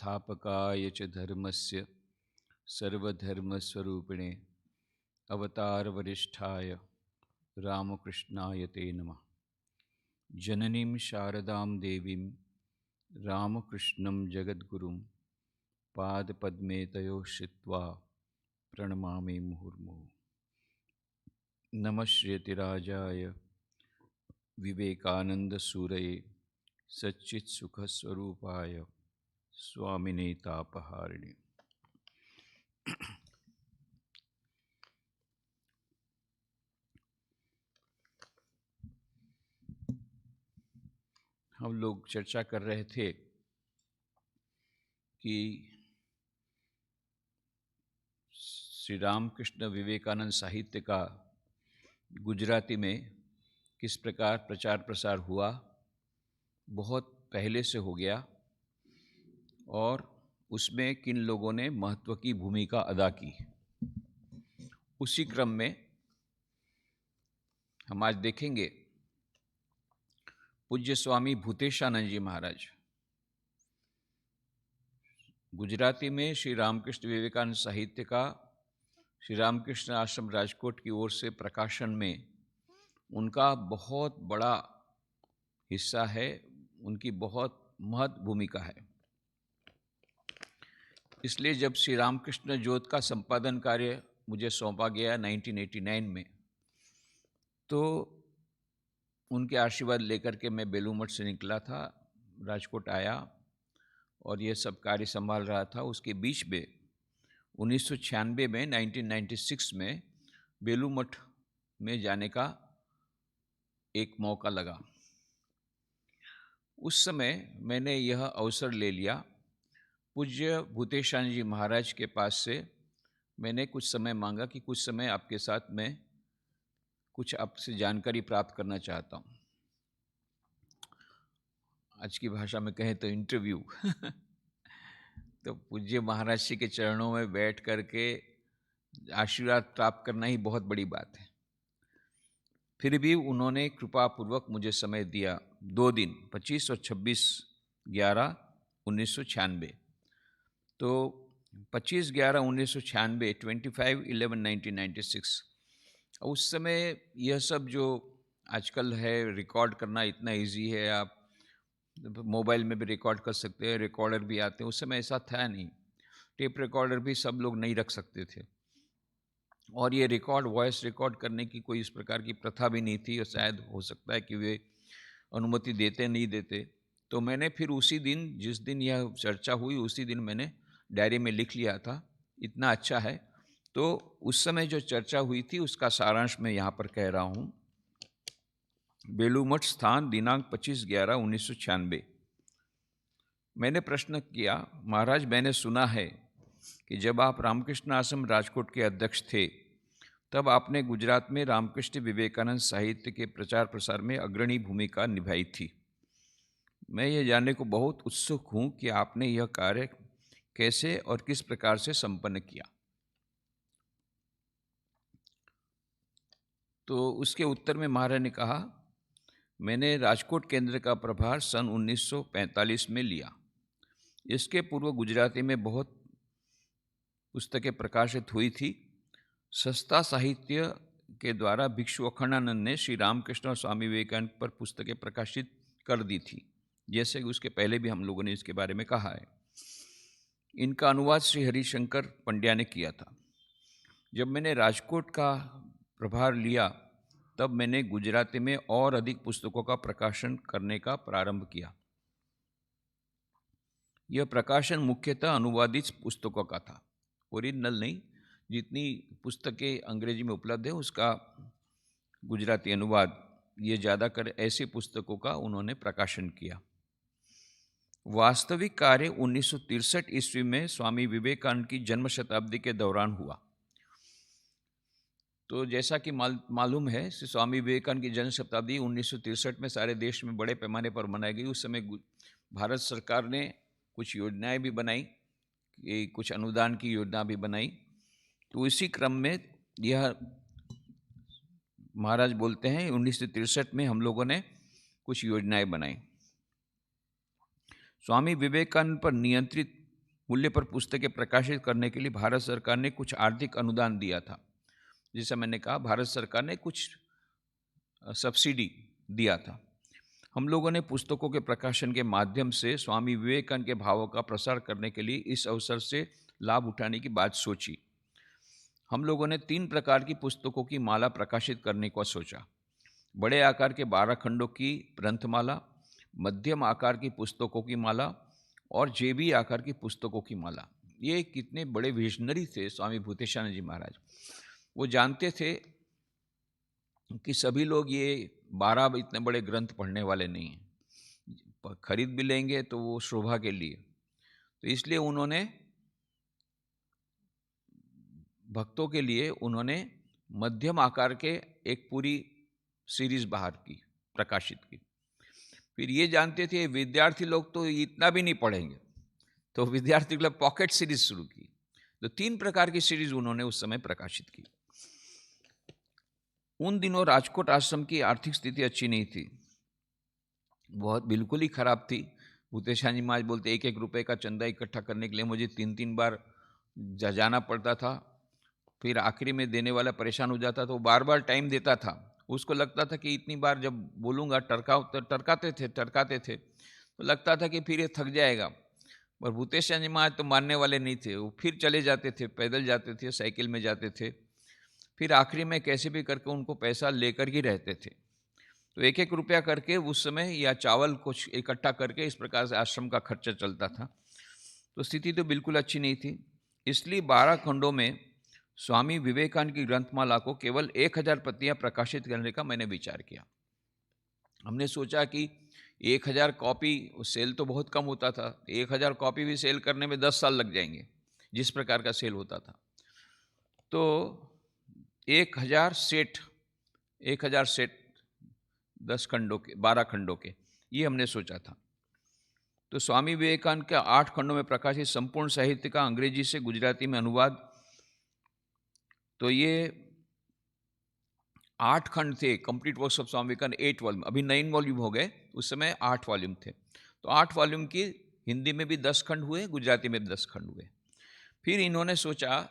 संस्थापकाय च धर्मस्य सर्वधर्मस्वरूपिणे अवतारवरिष्ठाय रामकृष्णाय ते नमः। जननीं शारदां देवीं रामकृष्णं जगद्गुरुं पादपद्मे तयोः श्रित्वा प्रणमामि मुहुर्मुहुः। नमः श्रीयतिराजाय विवेकानंदसूरये सच्चित्सुखस्वरूपाय स्वामिने तापहारिणे। हम लोग चर्चा कर रहे थे कि श्री रामकृष्ण विवेकानंद साहित्य का गुजराती में किस प्रकार प्रचार प्रसार हुआ, बहुत पहले से हो गया, और उसमें किन लोगों ने महत्व की भूमिका अदा की। उसी क्रम में हम आज देखेंगे पूज्य स्वामी भूतेशानंद जी महाराज। गुजराती में श्री रामकृष्ण विवेकानंद साहित्य का श्री रामकृष्ण आश्रम राजकोट की ओर से प्रकाशन में उनका बहुत बड़ा हिस्सा है, उनकी बहुत महत्वपूर्ण भूमिका है। इसलिए जब श्री रामकृष्ण ज्योत का संपादन कार्य मुझे सौंपा गया 1989 में, तो उनके आशीर्वाद लेकर के मैं बेलूर मठ से निकला था, राजकोट आया और ये सब कार्य संभाल रहा था। उसके बीच में 1996 में 1996 में बेलूर मठ में जाने का एक मौका लगा। उस समय मैंने यह अवसर ले लिया, पूज्य भूतेशानंद जी महाराज के पास से मैंने कुछ समय मांगा कि कुछ समय आपके साथ मैं कुछ आपसे जानकारी प्राप्त करना चाहता हूँ। आज की भाषा में कहें तो इंटरव्यू। तो पूज्य महाराज जी के चरणों में बैठ करके आशीर्वाद प्राप्त करना ही बहुत बड़ी बात है। फिर भी उन्होंने कृपापूर्वक मुझे समय दिया, 2 दिन, 25 और 26/11/1996। तो 25/11/1996, 25/11/1996, उस समय यह सब जो आजकल है, रिकॉर्ड करना इतना इजी है, आप मोबाइल में भी रिकॉर्ड कर सकते हैं, रिकॉर्डर भी आते हैं। उस समय ऐसा था नहीं, टेप रिकॉर्डर भी सब लोग नहीं रख सकते थे, और ये रिकॉर्ड, वॉइस रिकॉर्ड करने की कोई इस प्रकार की प्रथा भी नहीं थी, और शायद हो सकता है कि वे अनुमति देते नहीं देते। तो मैंने फिर उसी दिन, जिस दिन यह चर्चा हुई, उसी दिन मैंने डायरी में लिख लिया था। इतना अच्छा है। तो उस समय जो चर्चा हुई थी उसका सारांश मैं यहाँ पर कह रहा हूँ। बेलूर मठ, स्थान दिनांक 25/11/1996। मैंने प्रश्न किया, महाराज मैंने सुना है कि जब आप रामकृष्ण आश्रम राजकोट के अध्यक्ष थे, तब आपने गुजरात में रामकृष्ण विवेकानंद साहित्य के प्रचार प्रसार में अग्रणी भूमिका निभाई थी। मैं ये जानने को बहुत उत्सुक हूँ कि आपने यह कार्य कैसे और किस प्रकार से संपन्न किया। तो उसके उत्तर में महाराज ने कहा, मैंने राजकोट केंद्र का प्रभार सन 1945 में लिया। इसके पूर्व गुजराती में बहुत पुस्तकें प्रकाशित हुई थी। सस्ता साहित्य के द्वारा भिक्षु अखंडानंद ने श्री रामकृष्ण और स्वामी विवेकानंद पर पुस्तकें प्रकाशित कर दी थी, जैसे कि उसके पहले भी हम लोगों ने इसके बारे में कहा है। इनका अनुवाद श्री हरिशंकर पंड्या ने किया था। जब मैंने राजकोट का प्रभार लिया, तब मैंने गुजराती में और अधिक पुस्तकों का प्रकाशन करने का प्रारंभ किया। यह प्रकाशन मुख्यतः अनुवादित पुस्तकों का था, ओरिजिनल नहीं। जितनी पुस्तकें अंग्रेजी में उपलब्ध है उसका गुजराती अनुवाद, ये ज़्यादातर ऐसी पुस्तकों का उन्होंने प्रकाशन किया। वास्तविक कार्य 1963 ईस्वी में स्वामी विवेकानंद की जन्म शताब्दी के दौरान हुआ। तो जैसा कि मालूम है, स्वामी विवेकानंद की जन्म शताब्दी 1963 में सारे देश में बड़े पैमाने पर मनाई गई। उस समय भारत सरकार ने कुछ योजनाएं भी बनाई, कुछ अनुदान की योजना भी बनाई। तो इसी क्रम में यह महाराज बोलते हैं 1963 में हम लोगों ने कुछ योजनाएं बनाई। स्वामी विवेकानंद पर नियंत्रित मूल्य पर पुस्तकें प्रकाशित करने के लिए भारत सरकार ने कुछ आर्थिक अनुदान दिया था। जैसा मैंने कहा, भारत सरकार ने कुछ सब्सिडी दिया था। हम लोगों ने पुस्तकों के प्रकाशन के माध्यम से स्वामी विवेकानंद के भावों का प्रसार करने के लिए इस अवसर से लाभ उठाने की बात सोची। हम लोगों ने 3 प्रकार की पुस्तकों की माला प्रकाशित करने को सोचा। बड़े आकार के 12 खंडों की ग्रंथमाला, मध्यम आकार की पुस्तकों की माला और जेबी आकार की पुस्तकों की माला। ये कितने बड़े विजनरी थे स्वामी भूतेशानंद जी महाराज। वो जानते थे कि सभी लोग ये 12 इतने बड़े ग्रंथ पढ़ने वाले नहीं हैं, खरीद भी लेंगे तो वो शोभा के लिए। तो इसलिए उन्होंने भक्तों के लिए उन्होंने मध्यम आकार के एक पूरी सीरीज बाहर की, प्रकाशित की। फिर ये जानते थे विद्यार्थी लोग तो इतना भी नहीं पढ़ेंगे, तो विद्यार्थी के लिए पॉकेट सीरीज शुरू की। तो 3 प्रकार की सीरीज उन्होंने उस समय प्रकाशित की। उन दिनों राजकोट आश्रम की आर्थिक स्थिति अच्छी नहीं थी, बहुत बिल्कुल ही खराब थी। भूतेशानंद जी महाराज बोलते 1-1 रुपए का चंदा इकट्ठा करने के लिए मुझे 3-3 बार जाना पड़ता था। फिर आखिरी में देने वाला परेशान हो जाता तो बार बार टाइम देता था। उसको लगता था कि इतनी बार जब बोलूँगा टरकाते थे तो लगता था कि फिर ये थक जाएगा। पर भूतेशानंद जी महाराज तो मानने वाले नहीं थे, वो फिर चले जाते थे, पैदल जाते थे, साइकिल में जाते थे। फिर आखिरी में कैसे भी करके उनको पैसा लेकर ही रहते थे। तो 1-1 रुपया करके उस समय या चावल कुछ इकट्ठा करके इस प्रकार से आश्रम का खर्चा चलता था। तो स्थिति तो बिल्कुल अच्छी नहीं थी। इसलिए 12 खंडों में स्वामी विवेकानंद की ग्रंथमाला को केवल 1000 प्रतियां प्रकाशित करने का मैंने विचार किया। हमने सोचा कि 1000 कॉपी सेल तो बहुत कम होता था, 1000 कॉपी भी सेल करने में 10 साल लग जाएंगे, जिस प्रकार का सेल होता था। तो 1000 सेट 10 खंडों के, 12 खंडों के, ये हमने सोचा था। तो स्वामी विवेकानंद के 8 खंडों में प्रकाशित संपूर्ण साहित्य का अंग्रेजी से गुजराती में अनुवाद, तो ये 8 खंड थे। Complete works of Swami Vivekananda 8 volume, अभी 9 वॉल्यूम हो गए, उस समय 8 वॉल्यूम थे। तो 8 वॉल्यूम की हिंदी में भी 10 खंड हुए, गुजराती में भी 10 खंड हुए। फिर इन्होंने सोचा,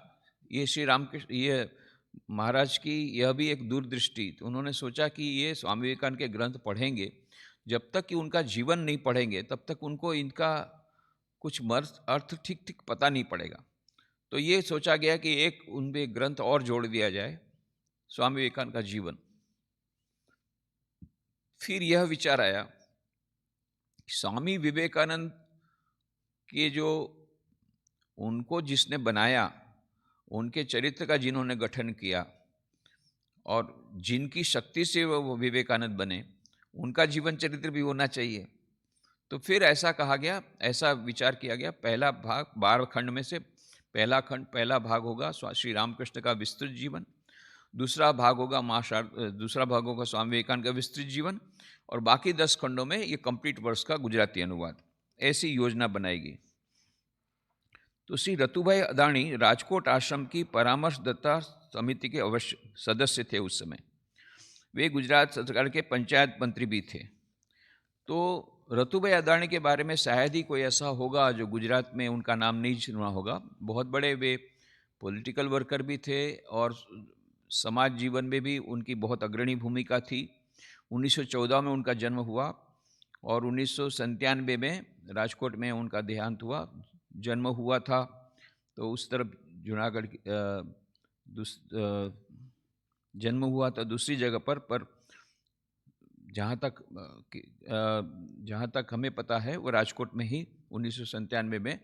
ये श्री रामकृष्ण, ये महाराज की यह भी एक दूरदृष्टि, तो उन्होंने सोचा कि ये स्वामी विवेकानंद के ग्रंथ पढ़ेंगे, जब तक कि उनका जीवन नहीं पढ़ेंगे तब तक उनको इनका कुछ अर्थ ठीक ठीक पता नहीं पड़ेगा। तो ये सोचा गया कि एक उनमें ग्रंथ और जोड़ दिया जाए, स्वामी विवेकानंद का जीवन। फिर यह विचार आया, स्वामी विवेकानंद के जो उनको जिसने बनाया, उनके चरित्र का जिन्होंने गठन किया और जिनकी शक्ति से वो विवेकानंद बने, उनका जीवन चरित्र भी होना चाहिए। तो फिर ऐसा कहा गया, ऐसा विचार किया गया, पहला भाग 12 खंड में से पहला भाग होगा श्री रामकृष्ण का विस्तृत जीवन, दूसरा भाग होगा दूसरा भाग होगा स्वामी विवेकानंद का विस्तृत जीवन, और बाकी 10 खंडों में ये कंप्लीट वर्क्स का गुजराती अनुवाद। ऐसी योजना बनाएगी। तो श्री रतुभाई अदाणी राजकोट आश्रम की परामर्शदाता समिति के अवश्य सदस्य थे उस समय। वे गुजरात सरकार के पंचायत मंत्री भी थे। तो रतुभाई अदाणी के बारे में शायद ही कोई ऐसा होगा जो गुजरात में उनका नाम नहीं सुना होगा। बहुत बड़े वे पॉलिटिकल वर्कर भी थे और समाज जीवन में भी उनकी बहुत अग्रणी भूमिका थी। 1914 में उनका जन्म हुआ और 1997 में राजकोट में उनका देहांत हुआ, जन्म हुआ था। तो उस तरफ जूनागढ़ जन्म हुआ था दूसरी जगह पर जहाँ तक हमें पता है वो राजकोट में ही 1997 में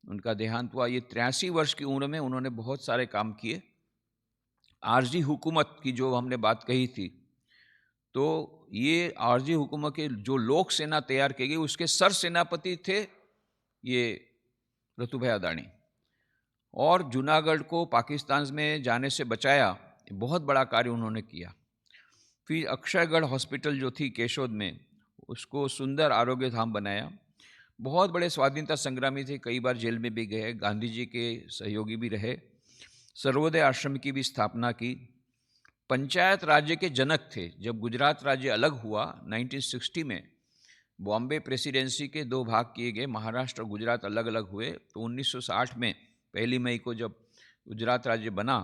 उनका देहांत हुआ। ये 83 वर्ष की उम्र में उन्होंने बहुत सारे काम किए। आरजी हुकूमत की जो हमने बात कही थी, तो ये आरजी हुकूमत के जो लोक सेना तैयार की गई उसके सर सेनापति थे ये रतुभाई अदाणी, और जूनागढ़ को पाकिस्तान में जाने से बचाया। बहुत बड़ा कार्य उन्होंने किया। फिर अक्षयगढ़ हॉस्पिटल जो थी केशोद में, उसको सुंदर आरोग्य धाम बनाया। बहुत बड़े स्वाधीनता संग्रामी थे, कई बार जेल में भी गए, गांधी जी के सहयोगी भी रहे। सर्वोदय आश्रम की भी स्थापना की। पंचायत राज्य के जनक थे। जब गुजरात राज्य अलग हुआ 1960 में, बॉम्बे प्रेसिडेंसी के 2 भाग किए गए, महाराष्ट्र और गुजरात अलग-अलग हुए। तो 1960 में 1 मई को जब गुजरात राज्य बना,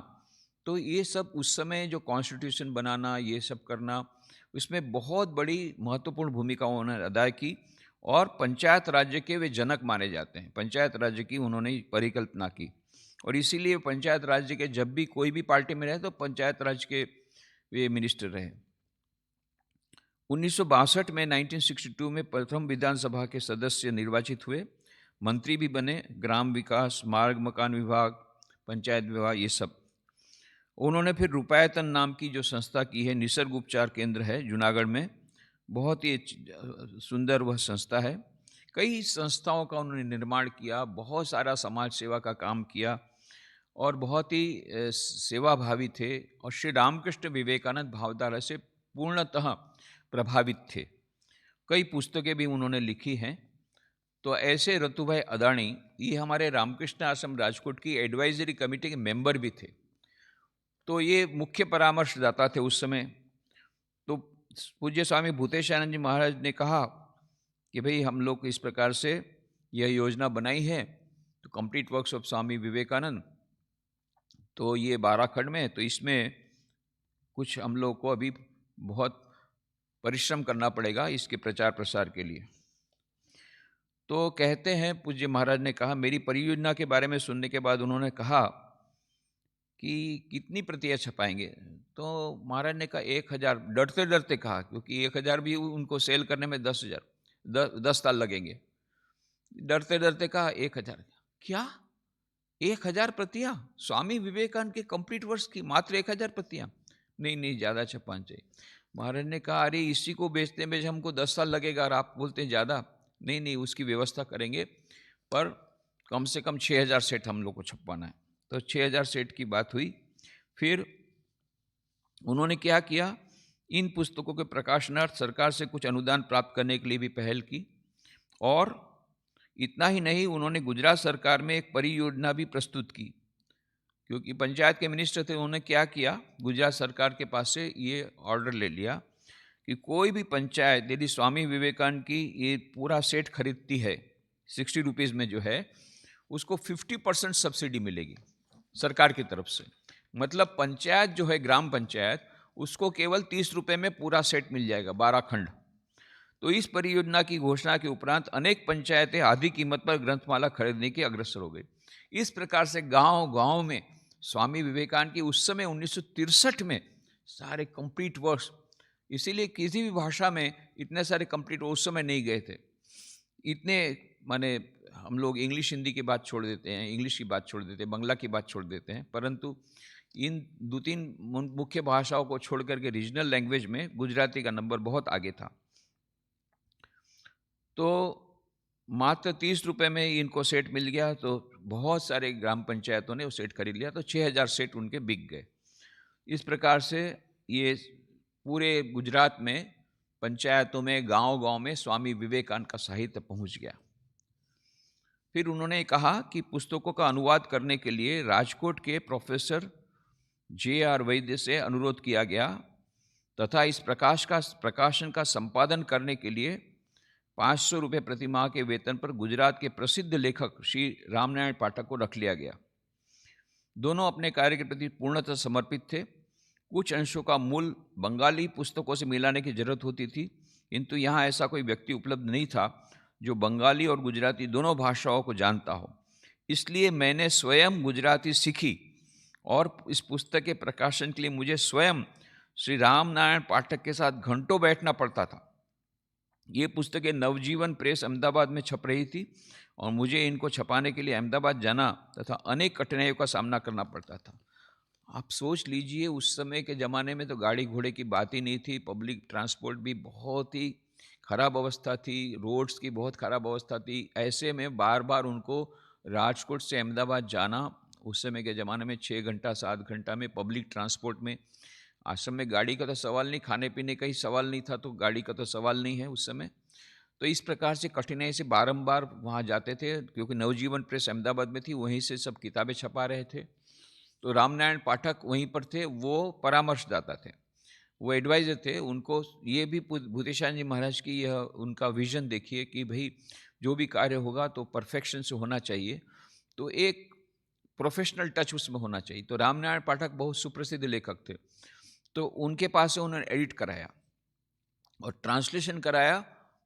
तो ये सब उस समय जो कॉन्स्टिट्यूशन बनाना, ये सब करना, उसमें बहुत बड़ी महत्वपूर्ण भूमिका उन्होंने अदा की और पंचायत राज्य के वे जनक माने जाते हैं। पंचायत राज्य की उन्होंने परिकल्पना की और इसीलिए पंचायत राज्य के जब भी कोई भी पार्टी में रहे तो पंचायत राज के वे मिनिस्टर रहे। 1962 में 1962 में प्रथम विधानसभा के सदस्य निर्वाचित हुए, मंत्री भी बने, ग्राम विकास, मार्ग मकान विभाग, पंचायत विभाग, ये सब। उन्होंने फिर रूपायतन नाम की जो संस्था की है, निसर्ग उपचार केंद्र है जूनागढ़ में, बहुत ही सुंदर वह संस्था है। कई संस्थाओं का उन्होंने निर्माण किया, बहुत सारा समाज सेवा का काम किया और बहुत ही सेवाभावी थे और श्री रामकृष्ण विवेकानंद भावधारा से पूर्णतः प्रभावित थे। कई पुस्तकें भी उन्होंने लिखी हैं। तो ऐसे रतुभाई अदानी ये हमारे रामकृष्ण आश्रम राजकोट की एडवाइजरी कमेटी के मेंबर भी थे। तो ये मुख्य परामर्शदाता थे उस समय। तो पूज्य स्वामी भूतेशानंद जी महाराज ने कहा कि भाई हम लोग इस प्रकार से यह योजना बनाई है, तो complete works of Swami Vivekananda, तो ये 12 खंड में, तो इसमें कुछ हम लोग को अभी बहुत परिश्रम करना पड़ेगा इसके प्रचार प्रसार के लिए। तो कहते हैं पूज्य महाराज ने कहा, मेरी परियोजना के बारे में सुनने के बाद उन्होंने कहा कि कितनी प्रतियां छपाएंगे। तो महाराज ने कहा 1000, डरते डरते कहा, क्योंकि 1000 भी उनको सेल करने में 10 साल लगेंगे। डरते डरते कहा 1000। क्या 1000 प्रतियां स्वामी विवेकानंद के कंप्लीट वर्ष की, मात्र 1000 प्रतियां? नहीं नहीं, ज़्यादा छपाना चाहिए। महाराज ने कहा अरे इसी को बेचते बेच हमको 10 साल लगेगा और आप बोलते हैं ज़्यादा। नहीं नहीं, उसकी व्यवस्था करेंगे, पर कम से कम 6000 सेट हम लोग को छपवाना है। तो 6000 सेट की बात हुई। फिर उन्होंने क्या किया, इन पुस्तकों के प्रकाशनार्थ सरकार से कुछ अनुदान प्राप्त करने के लिए भी पहल की और इतना ही नहीं, उन्होंने गुजरात सरकार में एक परियोजना भी प्रस्तुत की, क्योंकि पंचायत के मिनिस्टर थे। उन्होंने क्या किया, गुजरात सरकार के पास से ये ऑर्डर ले लिया कि कोई भी पंचायत यदि स्वामी विवेकानंद की ये पूरा सेट खरीदती है 60 रुपीज़ में जो है, उसको 50% सब्सिडी मिलेगी सरकार की तरफ से। मतलब पंचायत जो है, ग्राम पंचायत, उसको केवल 30 रुपये में पूरा सेट मिल जाएगा, 12 खंड। तो इस परियोजना की घोषणा के उपरांत अनेक पंचायतें आधी कीमत पर ग्रंथमाला खरीदने की अग्रसर हो गई। इस प्रकार से गांव-गांव में स्वामी विवेकानंद की उस समय 1963 में सारे कंप्लीट वर्क्स, इसीलिए किसी भी भाषा में इतने सारे कंप्लीट उस समय नहीं गए थे इतने। माने हम लोग इंग्लिश हिंदी की बात छोड़ देते हैं, इंग्लिश की बात छोड़ देते हैं, बंगला की बात छोड़ देते हैं, परंतु इन 2-3 मुख्य भाषाओं को छोड़ करके रीजनल लैंग्वेज में गुजराती का नंबर बहुत आगे था। तो मात्र 30 रुपये में इनको सेट मिल गया, तो बहुत सारे ग्राम पंचायतों ने वो सेट खरीद लिया, तो 6000 सेट उनके बिक गए। इस प्रकार से ये पूरे गुजरात में पंचायतों में, गांव-गांव में स्वामी विवेकानंद का साहित्य पहुंच गया। फिर उन्होंने कहा कि पुस्तकों का अनुवाद करने के लिए राजकोट के प्रोफेसर J.R. वैद्य से अनुरोध किया गया तथा इस प्रकाशन का संपादन करने के लिए 500 रुपये प्रति माह के वेतन पर गुजरात के प्रसिद्ध लेखक श्री रामनारायण पाठक को रख लिया गया। दोनों अपने कार्य के प्रति पूर्णतः समर्पित थे। कुछ अंशों का मूल बंगाली पुस्तकों से मिलाने की जरूरत होती थी, किंतु यहाँ ऐसा कोई व्यक्ति उपलब्ध नहीं था जो बंगाली और गुजराती दोनों भाषाओं को जानता हो। इसलिए मैंने स्वयं गुजराती सीखी और इस पुस्तक के प्रकाशन के लिए मुझे स्वयं श्री रामनारायण पाठक के साथ घंटों बैठना पड़ता था। ये पुस्तकें नवजीवन प्रेस अहमदाबाद में छप रही थी और मुझे इनको छपाने के लिए अहमदाबाद जाना तथा अनेक कठिनाइयों का सामना करना पड़ता था। आप सोच लीजिए, उस समय के ज़माने में तो गाड़ी घोड़े की बात ही नहीं थी, पब्लिक ट्रांसपोर्ट भी बहुत ही खराब अवस्था थी, रोड्स की बहुत खराब अवस्था थी। ऐसे में बार बार उनको राजकोट से अहमदाबाद जाना, उस समय के ज़माने में 6 घंटा 7 घंटा में पब्लिक ट्रांसपोर्ट में। आश्रम में गाड़ी का तो सवाल नहीं, खाने पीने का ही सवाल नहीं था, तो गाड़ी का तो सवाल नहीं है उस समय। तो इस प्रकार से कठिनाई से बारंबार वहाँ जाते थे, क्योंकि नवजीवन प्रेस अहमदाबाद में थी, वहीं से सब किताबें छपा रहे थे। तो रामनारायण पाठक वहीं पर थे, वो परामर्शदाता थे। वो एडवाइज़र थे, उनको ये भी भूतेशान जी महाराज की यह उनका विज़न देखिए कि भई जो भी कार्य होगा तो परफेक्शन से होना चाहिए, तो एक प्रोफ़ेशनल टच उसमें होना चाहिए। तो रामनारायण पाठक बहुत सुप्रसिद्ध लेखक थे, तो उनके पास से उन्होंने एडिट कराया और ट्रांसलेशन कराया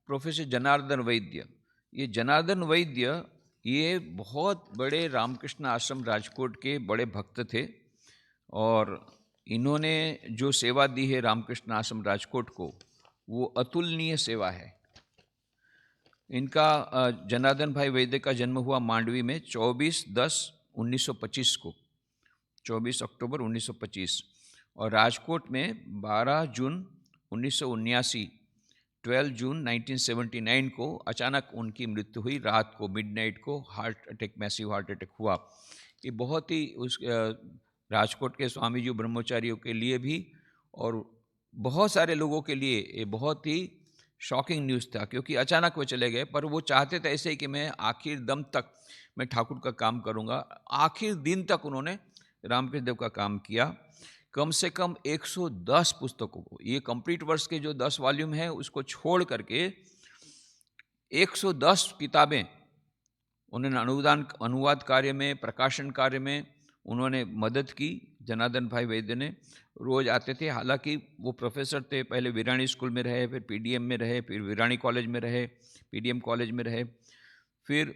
प्रोफ़ेसर जनार्दन वैद्य। ये जनार्दन वैद्य ये बहुत बड़े रामकृष्ण आश्रम राजकोट के बड़े भक्त थे और इन्होंने जो सेवा दी है रामकृष्ण आश्रम राजकोट को, वो अतुलनीय सेवा है। इनका जनार्दन भाई वैद्य का जन्म हुआ मांडवी में 24/10/1925 को, 24 अक्टूबर 1925, और राजकोट में 12 जून 1979, 12 जून 1979 को अचानक उनकी मृत्यु हुई। रात को मिडनाइट को heart attack, massive heart attack हुआ। ये बहुत ही राजकोट के स्वामी जी ब्रह्मचारियों के लिए भी और बहुत सारे लोगों के लिए ये बहुत ही शॉकिंग न्यूज़ था, क्योंकि अचानक वो चले गए। पर वो चाहते थे ऐसे ही कि मैं आखिर दम तक मैं ठाकुर का काम करूँगा। आखिर दिन तक उन्होंने रामकृष्ण देव का काम किया। कम से कम 110 पुस्तकों को, ये कंप्लीट वर्ष के जो 10 वॉल्यूम है उसको छोड़ करके 110 किताबें उन्होंने अनुवाद कार्य में, प्रकाशन कार्य में उन्होंने मदद की। जनार्दन भाई वैद्य ने रोज़ आते थे। हालांकि वो प्रोफेसर थे, पहले वीराणी स्कूल में रहे, फिर पीडीएम में रहे, फिर वीराणी कॉलेज में रहे, पीडीएम कॉलेज में रहे, फिर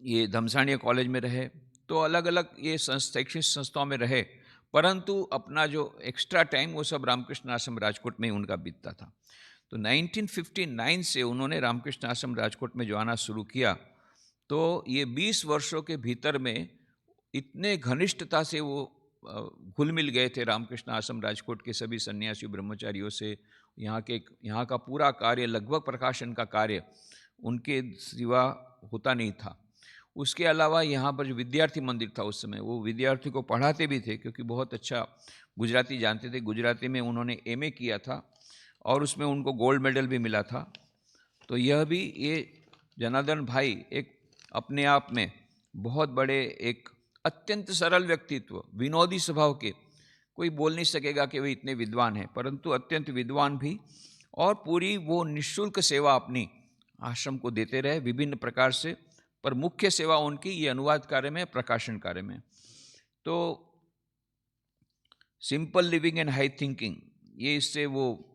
ये धमसाणिया कॉलेज में रहे, तो अलग अलग ये शैक्षिक संस्थाओं में रहे, परंतु अपना जो एक्स्ट्रा टाइम वो सब रामकृष्ण आश्रम राजकोट में उनका बीतता था। तो 1959 से उन्होंने रामकृष्ण आश्रम राजकोट में जो आना शुरू किया, तो ये 20 वर्षों के भीतर में इतने घनिष्ठता से वो घुल मिल गए थे रामकृष्ण आश्रम राजकोट के सभी सन्यासी ब्रह्मचारियों से। यहाँ का पूरा कार्य, लगभग प्रकाशन का कार्य उनके सिवा होता नहीं था। उसके अलावा यहाँ पर जो विद्यार्थी मंदिर था उस समय, वो विद्यार्थी को पढ़ाते भी थे, क्योंकि बहुत अच्छा गुजराती जानते थे। गुजराती में उन्होंने एमए किया था और उसमें उनको गोल्ड मेडल भी मिला था। तो यह भी, ये जनार्दन भाई एक अपने आप में बहुत बड़े, एक अत्यंत सरल व्यक्तित्व, विनोदी स्वभाव के, कोई बोल नहीं सकेगा कि वे इतने विद्वान हैं, परंतु अत्यंत विद्वान भी, और पूरी वो निःशुल्क सेवा अपनी आश्रम को देते रहे विभिन्न प्रकार से। पर मुख्य सेवा उनकी ये अनुवाद कार्य में, प्रकाशन कार्य में। तो simple living and high thinking, ये इससे वो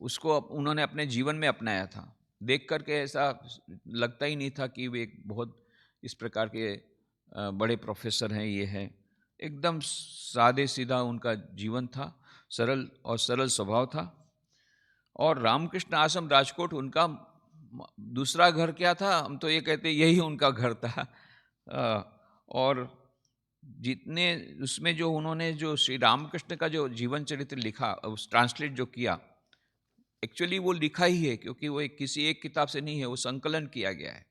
उसको उन्होंने अपने जीवन में अपनाया था। देख करके ऐसा लगता ही नहीं था कि वे एक बहुत इस प्रकार के बड़े प्रोफेसर हैं। ये है एकदम सादे सीधा उनका जीवन था, सरल और सरल स्वभाव था। और रामकृष्ण आश्रम राजकोट उनका दूसरा घर क्या था, हम तो ये कहते यही उनका घर था। और जितने उसमें जो उन्होंने जो श्री रामकृष्ण का जो जीवन चरित्र लिखा, उस ट्रांसलेट जो किया, एक्चुअली वो लिखा ही है, क्योंकि वो किसी एक किताब से नहीं है, वो संकलन किया गया है।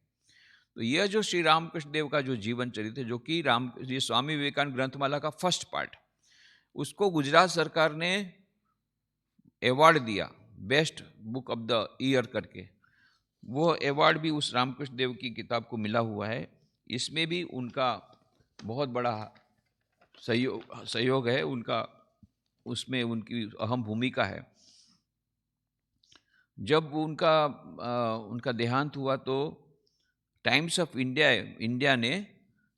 तो यह जो श्री रामकृष्ण देव का जो जीवन चरित्र, जो कि ये स्वामी विवेकानंद ग्रंथमाला का फर्स्ट पार्ट, उसको गुजरात सरकार ने अवार्ड दिया, best book of the year करके। वो अवार्ड भी उस रामकृष्ण देव की किताब को मिला हुआ है। इसमें भी उनका बहुत बड़ा सहयोग है उनका, उसमें उनकी अहम भूमिका है। जब उनका देहांत हुआ तो टाइम्स ऑफ इंडिया ने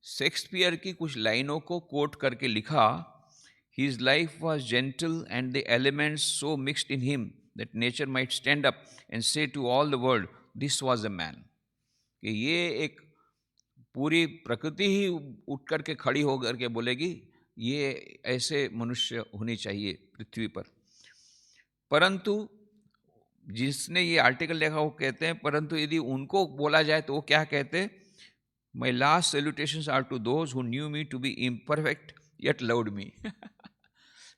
शेक्सपियर की कुछ लाइनों को कोट करके लिखा, his life was gentle and the elements so mixed in him that nature might stand up and say to all the world this was a man. कि ये एक पूरी प्रकृति ही उठ करके खड़ी हो करके बोलेगी, ये ऐसे मनुष्य होने चाहिए पृथ्वी पर। परंतु जिसने ये आर्टिकल लिखा वो कहते हैं, परंतु यदि उनको बोला जाए तो वो क्या कहते हैं, my last salutations are to those who knew me to be imperfect yet loved me.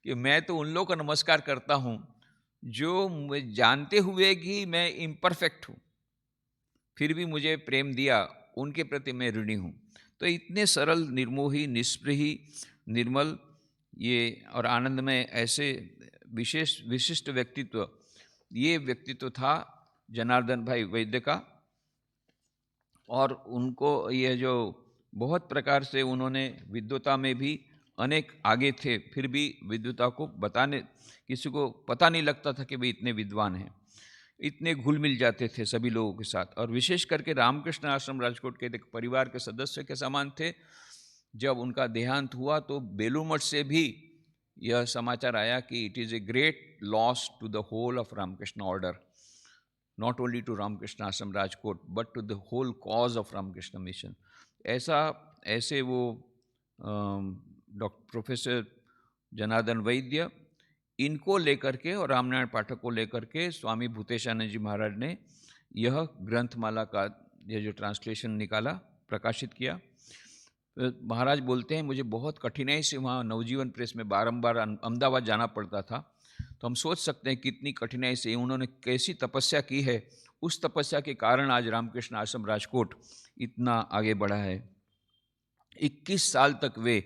कि मैं तो उन लोगों का नमस्कार करता हूँ जो जानते हुए कि मैं इम्परफेक्ट हूँ फिर भी मुझे प्रेम दिया, उनके प्रति मैं ऋणी हूँ। तो इतने सरल, निर्मोही, निष्प्रही, निर्मल ये और आनंद में ऐसे विशिष्ट व्यक्तित्व, ये व्यक्तित्व था जनार्दन भाई वैद्य का। और उनको ये जो बहुत प्रकार से उन्होंने विद्वता में भी अनेक आगे थे, फिर भी विद्वता को बताने किसी को पता नहीं लगता था कि वे इतने विद्वान हैं। इतने घुल मिल जाते थे सभी लोगों के साथ, और विशेष करके रामकृष्ण आश्रम राजकोट के एक परिवार के सदस्य के समान थे। जब उनका देहांत हुआ तो बेलूर मठ से भी यह समाचार आया कि it is a great loss to the whole of Ramakrishna order, not only to Ramakrishna Ashram Rajkot but to the whole cause of Ramakrishna mission. ऐसे वो डॉक्टर प्रोफेसर जनार्दन वैद्य, इनको लेकर के और रामनारायण पाठक को लेकर के स्वामी भूतेशानंद जी महाराज ने यह ग्रंथमाला का ये जो ट्रांसलेशन निकाला, प्रकाशित किया। महाराज बोलते हैं मुझे बहुत कठिनाई से वहाँ नवजीवन प्रेस में बारंबार अहमदाबाद जाना पड़ता था। तो हम सोच सकते हैं कितनी कठिनाई से उन्होंने कैसी तपस्या की है। उस तपस्या के कारण आज रामकृष्ण आश्रम राजकोट इतना आगे बढ़ा है। 21 साल तक वे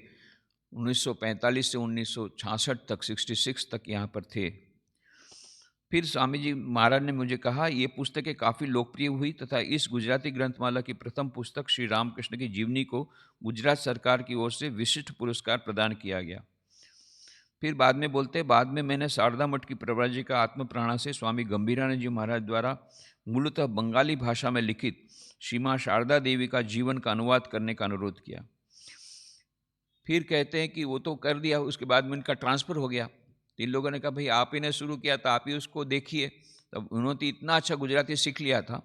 1945 से 1966 तक 66 तक यहाँ पर थे। फिर स्वामी जी महाराज ने मुझे कहा ये पुस्तकें काफ़ी लोकप्रिय हुई तथा इस गुजराती ग्रंथमाला की प्रथम पुस्तक श्री रामकृष्ण की जीवनी को गुजरात सरकार की ओर से विशिष्ट पुरस्कार प्रदान किया गया। फिर बाद में मैंने शारदा मठ की प्रव्राजिका आत्म प्राणा से स्वामी गंभीरानंद जी महाराज द्वारा मूलतः बंगाली भाषा में लिखित श्रीमा शारदा देवी का जीवन का अनुवाद करने का अनुरोध किया। फिर कहते हैं कि वो तो कर दिया, उसके बाद में इनका ट्रांसफ़र हो गया। इन लोगों ने कहा भाई आप ही ने शुरू किया था, आप ही उसको देखिए। तब उन्होंने इतना अच्छा गुजराती सीख लिया था,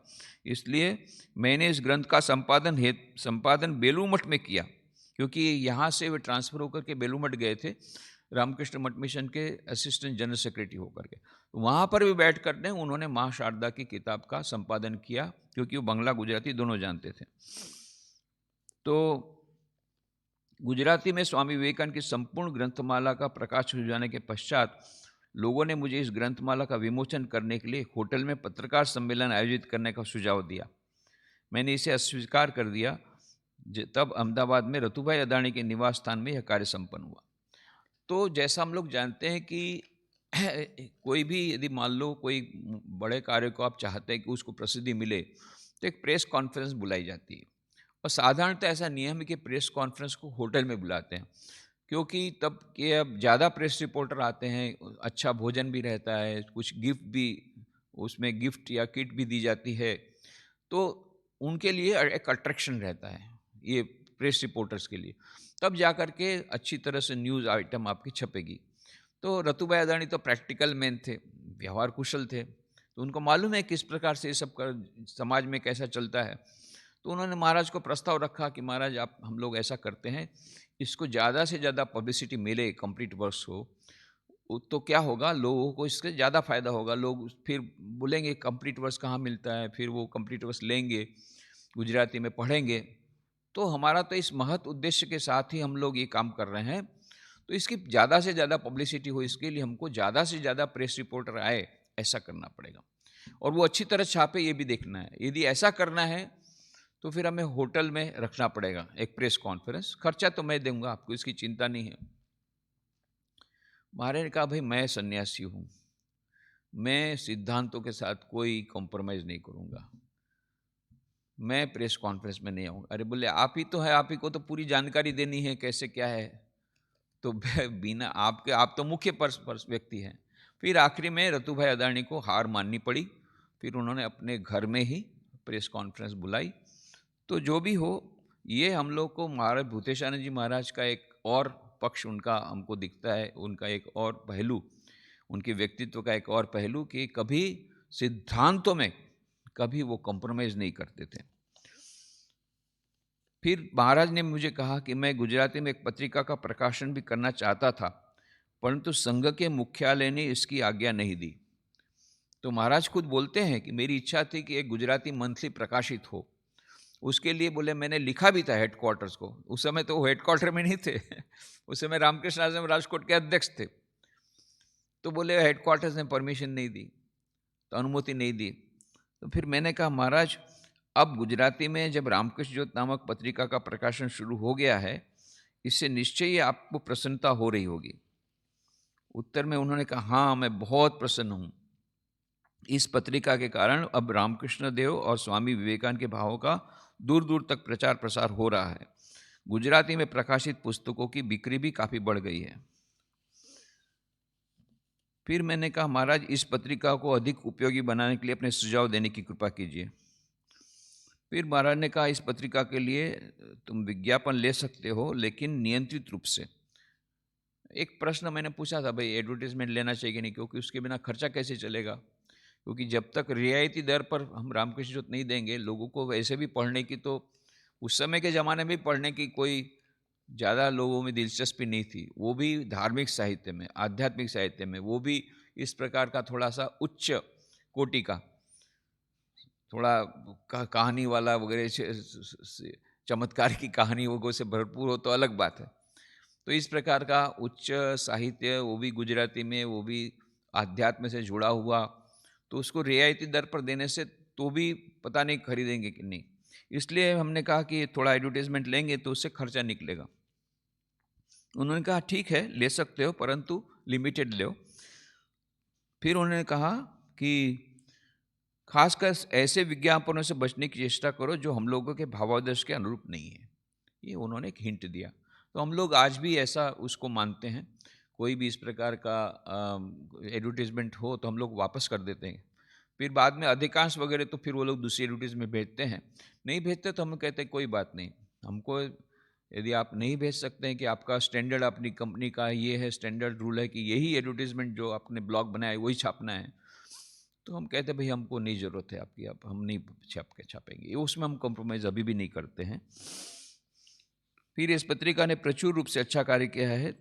इसलिए मैंने इस ग्रंथ का संपादन बेलूर मठ में किया, क्योंकि यहाँ से वे ट्रांसफ़र होकर के बेलूर मठ गए थे रामकृष्ण मठ मिशन के असिस्टेंट जनरल सेक्रेटरी होकर के। वहाँ पर भी बैठ कर उन्होंने माँ शारदा की किताब का संपादन किया, क्योंकि वो बंगला गुजराती दोनों जानते थे। तो गुजराती में स्वामी विवेकानंद की संपूर्ण ग्रंथमाला का प्रकाश हो जाने के पश्चात लोगों ने मुझे इस ग्रंथमाला का विमोचन करने के लिए होटल में पत्रकार सम्मेलन आयोजित करने का सुझाव दिया। मैंने इसे अस्वीकार कर दिया। तब अहमदाबाद में रतुभाई अदाणी के निवास स्थान में यह कार्य संपन्न हुआ। तो जैसा हम लोग जानते हैं कि कोई भी यदि मान लो कोई बड़े कार्य को आप चाहते हैं कि उसको प्रसिद्धि मिले, तो एक प्रेस कॉन्फ्रेंस बुलाई जाती है। और साधारणतः ऐसा नियम है कि प्रेस कॉन्फ्रेंस को होटल में बुलाते हैं, क्योंकि तब के अब ज़्यादा प्रेस रिपोर्टर आते हैं, अच्छा भोजन भी रहता है, कुछ गिफ्ट भी उसमें गिफ्ट या किट भी दी जाती है, तो उनके लिए एक अट्रैक्शन रहता है ये प्रेस रिपोर्टर्स के लिए। तब जा कर के अच्छी तरह से न्यूज़ आइटम आपकी छपेगी। तो रतुभाई अदाणी तो प्रैक्टिकल मैन थे, व्यवहार कुशल थे, तो उनको मालूम है किस प्रकार से ये सब समाज में कैसा चलता है। तो उन्होंने महाराज को प्रस्ताव रखा कि महाराज आप हम लोग ऐसा करते हैं, इसको ज़्यादा से ज़्यादा पब्लिसिटी मिले, कंप्लीट वर्क्स हो, तो क्या होगा, लोगों को इससे ज़्यादा फायदा होगा। लोग फिर बोलेंगे कंप्लीट वर्क्स कहाँ मिलता है, फिर वो कंप्लीट वर्क्स लेंगे, गुजराती में पढ़ेंगे। तो हमारा तो इस महत उद्देश्य के साथ ही हम लोग ये काम कर रहे हैं। तो इसकी ज़्यादा से ज़्यादा पब्लिसिटी हो, इसके लिए हमको ज़्यादा से ज़्यादा प्रेस रिपोर्टर आए, ऐसा करना पड़ेगा। और वो अच्छी तरह छापे, ये भी देखना है। यदि ऐसा करना है तो फिर हमें होटल में रखना पड़ेगा एक प्रेस कॉन्फ्रेंस। खर्चा तो मैं दूंगा आपको, इसकी चिंता नहीं है। महाराज ने कहा भाई मैं सन्यासी हूँ, मैं सिद्धांतों के साथ कोई कॉम्प्रोमाइज़ नहीं करूँगा, मैं प्रेस कॉन्फ्रेंस में नहीं आऊँगा। अरे बोले आप ही तो है, आप ही को तो पूरी जानकारी देनी है कैसे क्या है। तो बिना आपके, आप तो मुख्य व्यक्ति हैं। फिर आखिरी में रतुभाई अदाणी को हार माननी पड़ी। फिर उन्होंने अपने घर में ही प्रेस कॉन्फ्रेंस बुलाई। तो जो भी हो, ये हम लोग को महाराज भूतेशानंद जी महाराज का एक और पक्ष उनका हमको दिखता है, उनका एक और पहलू, उनके व्यक्तित्व का एक और पहलू कि कभी सिद्धांतों में कभी वो कॉम्प्रोमाइज़ नहीं करते थे। फिर महाराज ने मुझे कहा कि मैं गुजराती में एक पत्रिका का प्रकाशन भी करना चाहता था, परंतु संघ के मुख्यालय ने इसकी आज्ञा नहीं दी। तो महाराज खुद बोलते हैं कि मेरी इच्छा थी कि एक गुजराती मंथली प्रकाशित हो। उसके लिए बोले मैंने लिखा भी था हेडक्वार्टर्स को। उस समय तो वो हेडक्वार्टर में नहीं थे उस समय रामकृष्ण आश्रम राजकोट के अध्यक्ष थे। तो बोले हेडक्वार्टर्स ने परमिशन नहीं दी, तो अनुमति नहीं दी। तो फिर मैंने कहा महाराज अब गुजराती में जब रामकृष्ण ज्योत नामक पत्रिका का प्रकाशन शुरू हो गया है, इससे निश्चय ही आपको प्रसन्नता हो रही होगी। उत्तर में उन्होंने कहा हाँ मैं बहुत प्रसन्न हूँ। इस पत्रिका के कारण अब रामकृष्ण देव और स्वामी विवेकानंद के भावों का दूर दूर तक प्रचार प्रसार हो रहा है। गुजराती में प्रकाशित पुस्तकों की बिक्री भी काफ़ी बढ़ गई है। फिर मैंने कहा, महाराज इस पत्रिका को अधिक उपयोगी बनाने के लिए अपने सुझाव देने की कृपा कीजिए। फिर महाराज ने कहा, इस पत्रिका के लिए तुम विज्ञापन ले सकते हो, लेकिन नियंत्रित रूप से। एक प्रश्न मैंने पूछा था, भाई एडवर्टीजमेंट लेना चाहिए कि नहीं, क्योंकि उसके बिना खर्चा कैसे चलेगा, क्योंकि जब तक रियायती दर पर हम रामकृष्ण ज्योत नहीं देंगे, लोगों को वैसे भी पढ़ने की, तो उस समय के ज़माने में पढ़ने की कोई ज़्यादा लोगों में दिलचस्पी नहीं थी, वो भी धार्मिक साहित्य में, आध्यात्मिक साहित्य में, वो भी इस प्रकार का थोड़ा सा उच्च कोटि का, थोड़ा कहानी वाला वगैरह, चमत्कार की कहानी वगैरह से भरपूर हो तो अलग बात है। तो इस प्रकार का उच्च साहित्य, वो भी गुजराती में, वो भी आध्यात्म से जुड़ा हुआ, तो उसको रियायती दर पर देने से तो भी पता नहीं खरीदेंगे कि नहीं। इसलिए हमने कहा कि थोड़ा एडवर्टाइजमेंट लेंगे तो उससे खर्चा निकलेगा। उन्होंने कहा ठीक है, ले सकते हो, परंतु लिमिटेड लो। फिर उन्होंने कहा कि खासकर ऐसे विज्ञापनों से बचने की चेष्टा करो जो हम लोगों के भावादर्श के अनुरूप नहीं है। ये उन्होंने एक हिंट दिया। तो हम लोग आज भी ऐसा उसको मानते हैं। कोई भी इस प्रकार का एडवर्टीजमेंट हो तो हम लोग वापस कर देते हैं। फिर बाद में अधिकांश वगैरह तो फिर वो लोग दूसरी एडवर्टीजमेंट भेजते हैं। नहीं भेजते तो हम कहते हैं कोई बात नहीं, हमको यदि आप नहीं भेज सकते हैं कि आपका स्टैंडर्ड, अपनी कंपनी का ये है, स्टैंडर्ड रूल है कि यही एडवर्टीजमेंट जो आपने ब्लॉग बनाया है वही छापना है, तो हम कहते हैं भाई हमको नहीं ज़रूरत है आपकी, आप हम नहीं छापेंगे। उसमें हम कॉम्प्रोमाइज़ अभी भी नहीं करते हैं। फिर इस पत्रिका ने प्रचुर रूप से अच्छा कार्य किया है।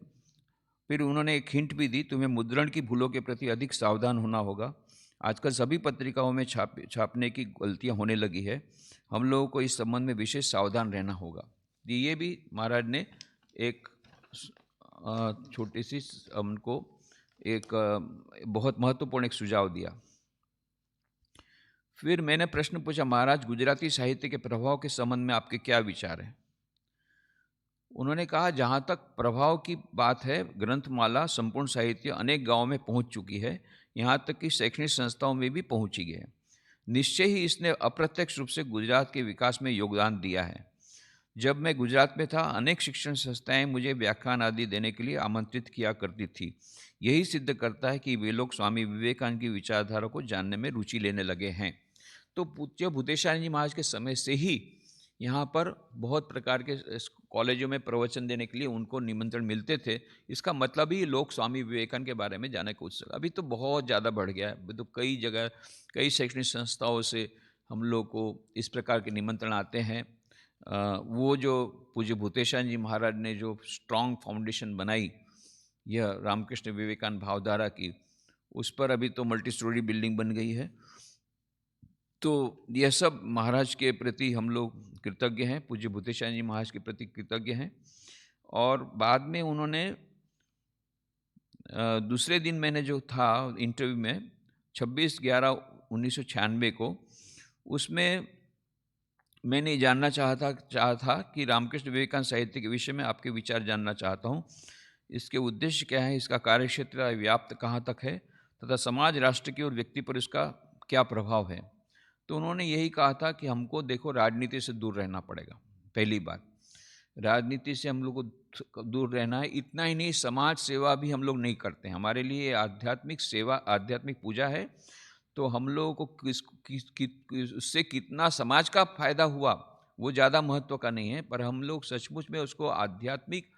फिर उन्होंने एक हिंट भी दी, तुम्हें मुद्रण की भूलों के प्रति अधिक सावधान होना होगा। आजकल सभी पत्रिकाओं में छापने की गलतियां होने लगी है, हम लोगों को इस संबंध में विशेष सावधान रहना होगा। ये भी महाराज ने एक छोटी सी हमको एक बहुत महत्वपूर्ण एक सुझाव दिया। फिर मैंने प्रश्न पूछा, महाराज गुजराती साहित्य के प्रभाव के संबंध में आपके क्या विचार हैं? उन्होंने कहा, जहाँ तक प्रभाव की बात है, ग्रंथमाला संपूर्ण साहित्य अनेक गांवों में पहुंच चुकी है, यहाँ तक कि शैक्षणिक संस्थाओं में भी पहुंची गई है। निश्चय ही इसने अप्रत्यक्ष रूप से गुजरात के विकास में योगदान दिया है। जब मैं गुजरात में था, अनेक शिक्षण संस्थाएं मुझे व्याख्यान आदि देने के लिए आमंत्रित किया करती थी। यही सिद्ध करता है कि वे लोग स्वामी विवेकानंद की विचारधारा को जानने में रुचि लेने लगे हैं। तो पूज्य भूतेशानंद जी महाराज के समय से ही यहाँ पर बहुत प्रकार के कॉलेजों में प्रवचन देने के लिए उनको निमंत्रण मिलते थे। इसका मतलब ही लोग स्वामी विवेकानंद के बारे में जानने को उत्सुक। अभी तो बहुत ज़्यादा बढ़ गया है, अभी तो कई जगह, कई शैक्षणिक संस्थाओं से हम लोग को इस प्रकार के निमंत्रण आते हैं। वो जो पूज्य भूतेशानंद जी महाराज ने जो स्ट्रॉन्ग फाउंडेशन बनाई, यह रामकृष्ण विवेकानंद भावधारा की, उस पर अभी तो मल्टी स्टोरी बिल्डिंग बन गई है। तो यह सब महाराज के प्रति हम लोग कृतज्ञ हैं, पूज्य भूतेशानंद जी महाराज के प्रति कृतज्ञ हैं। और बाद में उन्होंने दूसरे दिन मैंने जो था इंटरव्यू में 26/11/1996 को, उसमें मैंने जानना चाहा था कि रामकृष्ण विवेकानंद साहित्य के विषय में आपके विचार जानना चाहता हूँ। इसके उद्देश्य क्या है, इसका कार्यक्षेत्र व्याप्त कहाँ तक है, तथा समाज, राष्ट्र की और व्यक्ति पर इसका क्या प्रभाव है। तो उन्होंने यही कहा था कि हमको देखो राजनीति से दूर रहना पड़ेगा। पहली बात, राजनीति से हम लोग को दूर रहना है। इतना ही नहीं, समाज सेवा भी हम लोग नहीं करते हैं। हमारे लिए आध्यात्मिक सेवा, आध्यात्मिक पूजा है। तो हम लोगों को उससे कितना समाज का फायदा हुआ वो ज़्यादा महत्व का नहीं है, पर हम लोग सचमुच में उसको आध्यात्मिक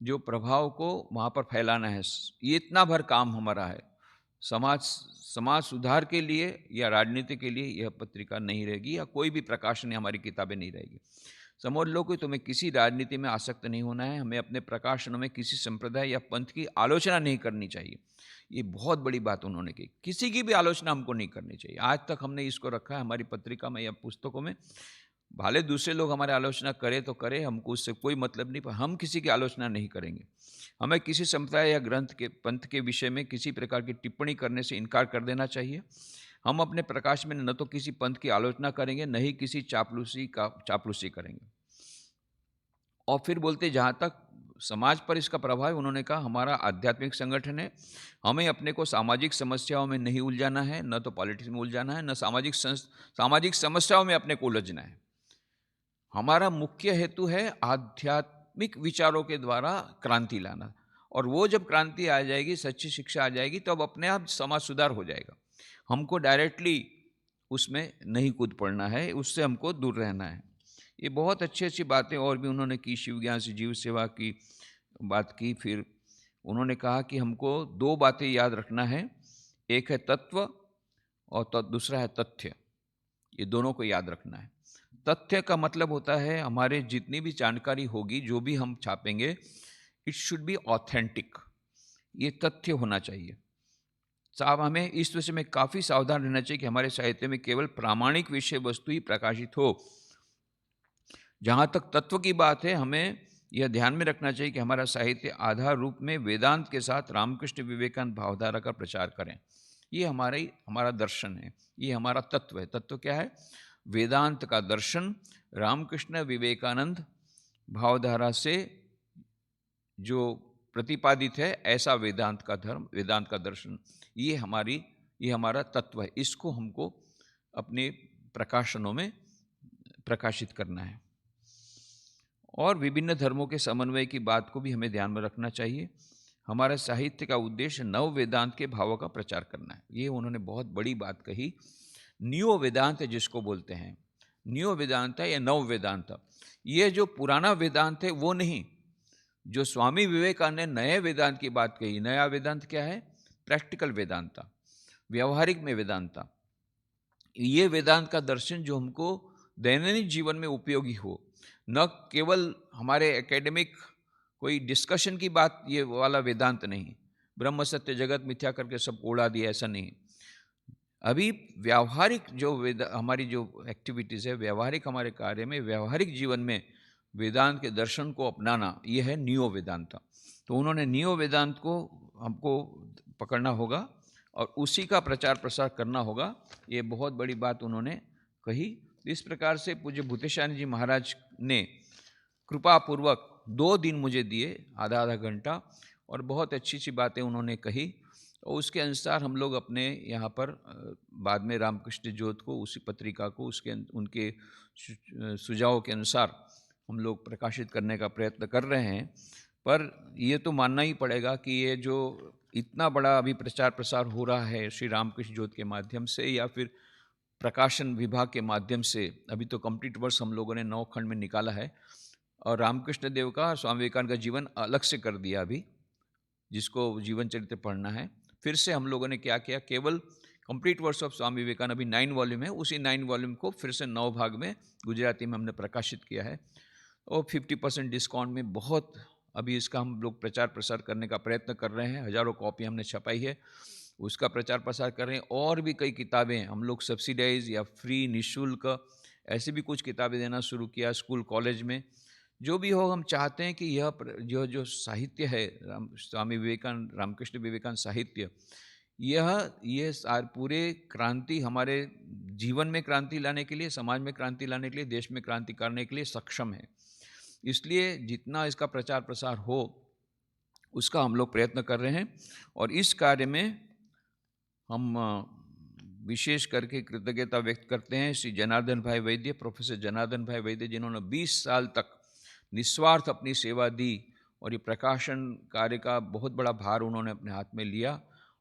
जो प्रभाव को वहाँ पर फैलाना है, ये इतना भर काम हमारा है। समाज सुधार के लिए या राजनीति के लिए यह पत्रिका नहीं रहेगी, या कोई भी प्रकाशन या हमारी किताबें नहीं रहेगी। समझ लो कि तुम्हें किसी राजनीति में आसक्त नहीं होना है। हमें अपने प्रकाशनों में किसी संप्रदाय या पंथ की आलोचना नहीं करनी चाहिए। ये बहुत बड़ी बात उन्होंने की, किसी की भी आलोचना हमको नहीं करनी चाहिए। आज तक हमने इसको रखा है हमारी पत्रिका में या पुस्तकों में। भले दूसरे लोग हमारी आलोचना करें तो करें, हमको उससे कोई मतलब नहीं, पर हम किसी की आलोचना नहीं करेंगे। हमें किसी संप्रदाय या ग्रंथ के, पंथ के विषय में किसी प्रकार की टिप्पणी करने से इनकार कर देना चाहिए। हम अपने प्रकाश में न तो किसी पंथ की आलोचना करेंगे, न ही किसी चापलूसी करेंगे। और फिर बोलते, जहाँ तक समाज पर इसका प्रभाव है, उन्होंने कहा हमारा आध्यात्मिक संगठन है, हमें अपने को सामाजिक समस्याओं में नहीं उलझाना है, न तो पॉलिटिक्स में उलझाना है, न सामाजिक समस्याओं में अपने को उलझना है। हमारा मुख्य हेतु है आध्यात्मिक विचारों के द्वारा क्रांति लाना, और वो जब क्रांति आ जाएगी, सच्ची शिक्षा आ जाएगी, तो अब अपने आप समाज सुधार हो जाएगा। हमको डायरेक्टली उसमें नहीं कूद पड़ना है, उससे हमको दूर रहना है। ये बहुत अच्छी अच्छी बातें और भी उन्होंने की, शिव ज्ञान से जीव सेवा की बात की। फिर उन्होंने कहा कि हमको दो बातें याद रखना है, एक है तत्व और दूसरा है तथ्य। ये दोनों को याद रखना है। तथ्य का मतलब होता है हमारे जितनी भी जानकारी होगी, जो भी हम छापेंगे, इट शुड बी ऑथेंटिक। ये तथ्य होना चाहिए साहब। हमें इस विषय में काफ़ी सावधान रहना चाहिए कि हमारे साहित्य में केवल प्रामाणिक विषय वस्तु ही प्रकाशित हो। जहाँ तक तत्व की बात है, हमें यह ध्यान में रखना चाहिए कि हमारा साहित्य आधार रूप में वेदांत के साथ रामकृष्ण विवेकानंद भावधारा का प्रचार करें। ये हमारा दर्शन है, ये हमारा तत्व है। तत्व क्या है? वेदांत का दर्शन, रामकृष्ण विवेकानंद भावधारा से जो प्रतिपादित है, ऐसा वेदांत का धर्म, वेदांत का दर्शन, ये हमारा तत्व है। इसको हमको अपने प्रकाशनों में प्रकाशित करना है। और विभिन्न धर्मों के समन्वय की बात को भी हमें ध्यान में रखना चाहिए। हमारे साहित्य का उद्देश्य नव वेदांत के भावों का प्रचार करना है। ये उन्होंने बहुत बड़ी बात कही। नियो वेदांत जिसको बोलते हैं, नियो वेदांत या नव वेदांत, ये जो पुराना वेदांत है वो नहीं। जो स्वामी विवेकानंद ने नए वेदांत की बात कही, नया वेदांत क्या है? प्रैक्टिकल वेदांत, व्यवहारिक में वेदांत। ये वेदांत का दर्शन जो हमको दैनिक जीवन में उपयोगी हो, न केवल हमारे एकेडमिक कोई डिस्कशन की बात, ये वाला वेदांत नहीं। ब्रह्म सत्य जगत मिथ्या करके सब उड़ा दिया, ऐसा नहीं। अभी व्यावहारिक जो हमारी जो एक्टिविटीज़ है, व्यावहारिक हमारे कार्य में, व्यावहारिक जीवन में वेदांत के दर्शन को अपनाना, ये है नियो वेदांत। तो उन्होंने नियो वेदांत को हमको पकड़ना होगा और उसी का प्रचार प्रसार करना होगा। ये बहुत बड़ी बात उन्होंने कही। इस प्रकार से पूज्य भूतेशानी जी महाराज ने कृपापूर्वक 2 दिन मुझे दिए, आधा आधा घंटा, और बहुत अच्छी अच्छी बातें उन्होंने कही। और उसके अनुसार हम लोग अपने यहाँ पर बाद में रामकृष्ण ज्योत को, उसी पत्रिका को, उनके सुझावों के अनुसार हम लोग प्रकाशित करने का प्रयत्न कर रहे हैं। पर ये तो मानना ही पड़ेगा कि ये जो इतना बड़ा अभी प्रचार प्रसार हो रहा है श्री रामकृष्ण ज्योत के माध्यम से या फिर प्रकाशन विभाग के माध्यम से, अभी तो कंप्लीट वर्ष हम लोगों ने 9 खंड में निकाला है, और रामकृष्ण देव का, स्वामी विवेकानंद का जीवन अलग से कर दिया। अभी जिसको जीवन चरित्र पढ़ना है, फिर से हम लोगों ने क्या किया, केवल complete works of Swami Vivekananda, अभी 9 वॉल्यूम है, उसी 9 वॉल्यूम को फिर से 9 भाग में गुजराती में हमने प्रकाशित किया है। और 50% डिस्काउंट में बहुत अभी इसका हम लोग प्रचार प्रसार करने का प्रयत्न कर रहे हैं। हज़ारों कॉपी हमने छपाई है, उसका प्रचार प्रसार कर रहे हैं। और भी कई किताबें हम लोग सब्सिडाइज या फ्री, निःशुल्क, ऐसी भी कुछ किताबें देना शुरू किया स्कूल कॉलेज में। जो भी हो, हम चाहते हैं कि यह जो साहित्य है, स्वामी विवेकानंद, रामकृष्ण विवेकानंद साहित्य, ये पूरे क्रांति, हमारे जीवन में क्रांति लाने के लिए, समाज में क्रांति लाने के लिए, देश में क्रांति करने के लिए सक्षम है। इसलिए जितना इसका प्रचार प्रसार हो, उसका हम लोग प्रयत्न कर रहे हैं। और इस कार्य में हम विशेष करके कृतज्ञता व्यक्त करते हैं श्री जनार्दन भाई वैद्य, प्रोफेसर जनार्दन भाई वैद्य, जिन्होंने 20 साल तक निस्वार्थ अपनी सेवा दी, और ये प्रकाशन कार्य का बहुत बड़ा भार उन्होंने अपने हाथ में लिया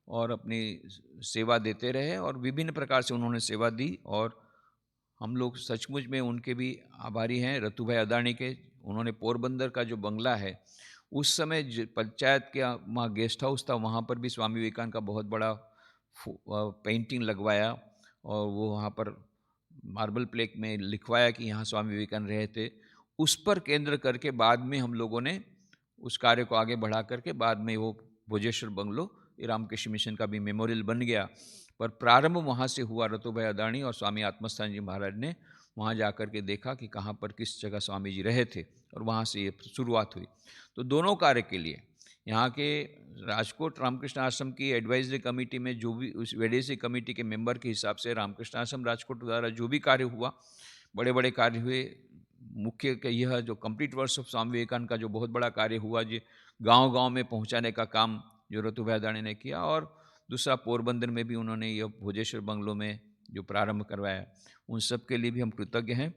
और अपनी सेवा देते रहे, और विभिन्न प्रकार से उन्होंने सेवा दी। और हम लोग सचमुच में उनके भी आभारी हैं। रतु भाई अदानी के, उन्होंने पोरबंदर का जो बंगला है, उस समय पंचायत के वहाँ गेस्ट हाउस था, वहाँ पर भी स्वामी विवेकानंद का बहुत बड़ा पेंटिंग लगवाया, और वो वहाँ पर मार्बल प्लेक में लिखवाया कि यहाँ स्वामी विवेकानंद रहे थे। उस पर केंद्र करके बाद में हम लोगों ने उस कार्य को आगे बढ़ा करके, बाद में वो भोजेश्वर बंगलो रामकृष्ण मिशन का भी मेमोरियल बन गया। पर प्रारंभ वहाँ से हुआ। रतु भाई अदानी और स्वामी आत्मस्थान जी महाराज ने वहाँ जा कर के देखा कि कहाँ पर किस जगह स्वामी जी रहे थे, और वहाँ से ये शुरुआत हुई। तो दोनों कार्य के लिए यहाँ के राजकोट रामकृष्ण आश्रम की एडवाइजरी कमेटी में जो भी, उस एडवाइजरी कमेटी के मेंबर के हिसाब से रामकृष्ण आश्रम राजकोट द्वारा जो भी कार्य हुआ, बड़े बड़े कार्य हुए। मुख्य यह जो complete works of Swami Vivekananda का जो बहुत बड़ा कार्य हुआ, जो गांव-गांव में पहुंचाने का काम जो रतु भाई अदानी ने किया, और दूसरा पोरबंदर में भी उन्होंने यह भोजेश्वर बंगलो में जो प्रारंभ करवाया, उन सब के लिए भी हम कृतज्ञ हैं।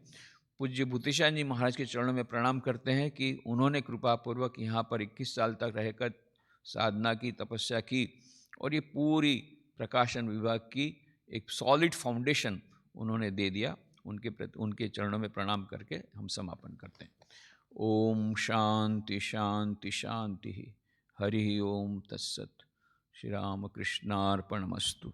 पूज्य भूतेशान जी महाराज के चरणों में प्रणाम करते हैं कि उन्होंने कृपापूर्वक यहाँ पर 21 साल तक रहकर साधना की, तपस्या की और ये पूरी प्रकाशन विभाग की एक सॉलिड फाउंडेशन उन्होंने दे दिया। उनके चरणों में प्रणाम करके हम समापन करते हैं। ओम शांति शांति शांति। हरि ओम तत्सत। श्री राम कृष्णार्पणमस्तु।